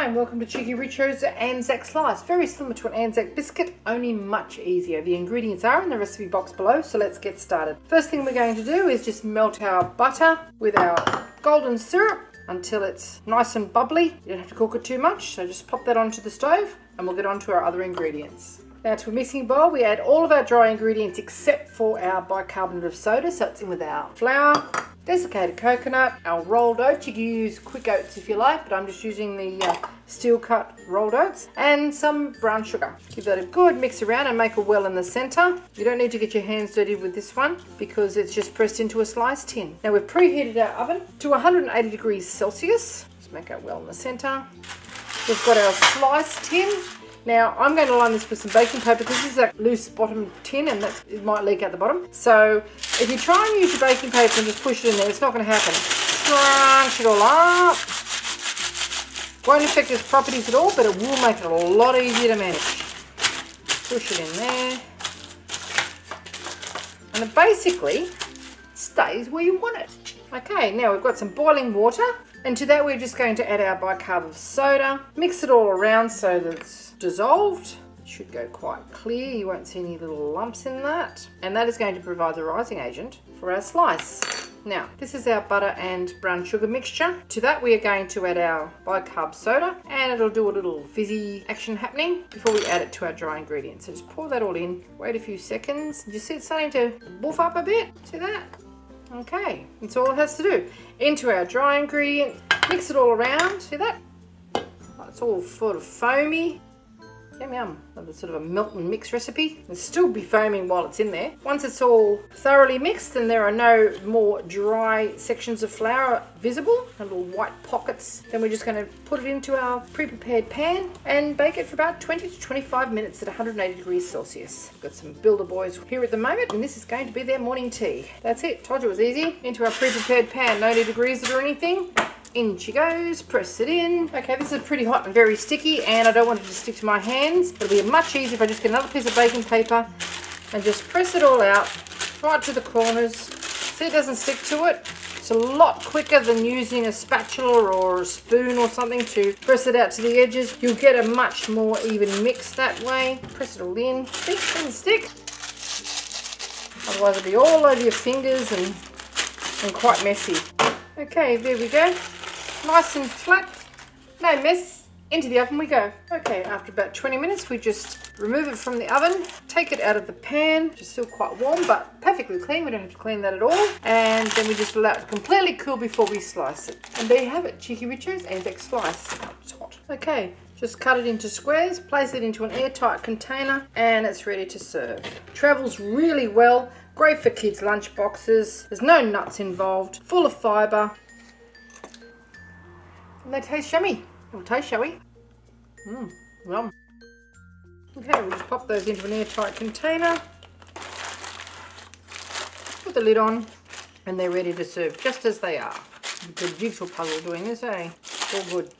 Hi and welcome to Cheekyricho's Anzac Slice. Very similar to an Anzac Biscuit, only much easier. The ingredients are in the recipe box below, so let's get started. First thing we're going to do is just melt our butter with our golden syrup until it's nice and bubbly. You don't have to cook it too much, so just pop that onto the stove and we'll get on to our other ingredients. Now to a mixing bowl, we add all of our dry ingredients except for our bicarbonate of soda, so it's in with our flour, desiccated coconut, our rolled oats. You can use quick oats if you like, but I'm just using the steel cut rolled oats, and some brown sugar. Give that a good mix around and make a well in the center. You don't need to get your hands dirty with this one because it's just pressed into a slice tin. Now we've preheated our oven to 180 degrees Celsius. Just make our well in the center. We've got our slice tin. Now I'm going to line this with some baking paper. This is a loose bottom tin and it might leak out the bottom. So if you try and use your baking paper and just push it in there, it's not going to happen. Scrunch it all up. Won't affect its properties at all, but it will make it a lot easier to manage. Push it in there. And it basically stays where you want it. Okay, now we've got some boiling water. And to that we're just going to add our bicarb of soda. Mix it all around so that it's dissolved. It should go quite clear. You won't see any little lumps in that. And that is going to provide the rising agent for our slice. Now, this is our butter and brown sugar mixture. To that we are going to add our bicarb soda and it'll do a little fizzy action happening before we add it to our dry ingredients. So just pour that all in, wait a few seconds. You see it's starting to buff up a bit? See that? Okay, that's all it has to do. Into our dry ingredient, mix it all around. See that? It's all sort of foamy. Yum yum, that's sort of a melt and mix recipe. It'll still be foaming while it's in there. Once it's all thoroughly mixed and there are no more dry sections of flour visible, little white pockets, then we're just going to put it into our pre-prepared pan and bake it for about 20 to 25 minutes at 180 degrees Celsius. We've got some builder boys here at the moment and this is going to be their morning tea. That's it, told you it was easy. Into our pre-prepared pan, no need to grease it or anything. In she goes, press it in. Okay, this is pretty hot and very sticky and I don't want it to stick to my hands. It'll be much easier if I just get another piece of baking paper and just press it all out, right to the corners. See, it doesn't stick to it. It's a lot quicker than using a spatula or a spoon or something to press it out to the edges. You'll get a much more even mix that way. Press it all in. See, it doesn't stick. Otherwise it'll be all over your fingers and quite messy. Okay, there we go. Nice and flat, no mess. Into the oven we go. Okay, after about 20 minutes we just remove it from the oven, take it out of the pan, which is still quite warm but perfectly clean. We don't have to clean that at all. And then we just allow it to completely cool before we slice it. And there you have it, Cheekyricho's Anzac Slice. Oh, it's hot. Okay, just cut it into squares, place it into an airtight container and it's ready to serve. Travels really well. Great for kids' lunch boxes. There's no nuts involved. Full of fibre. And they taste yummy. We'll taste, shall we? Yum. Okay, we'll just pop those into an airtight container. Put the lid on. And they're ready to serve just as they are. Good jigsaw puzzle doing this, eh? All good.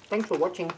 Thanks for watching.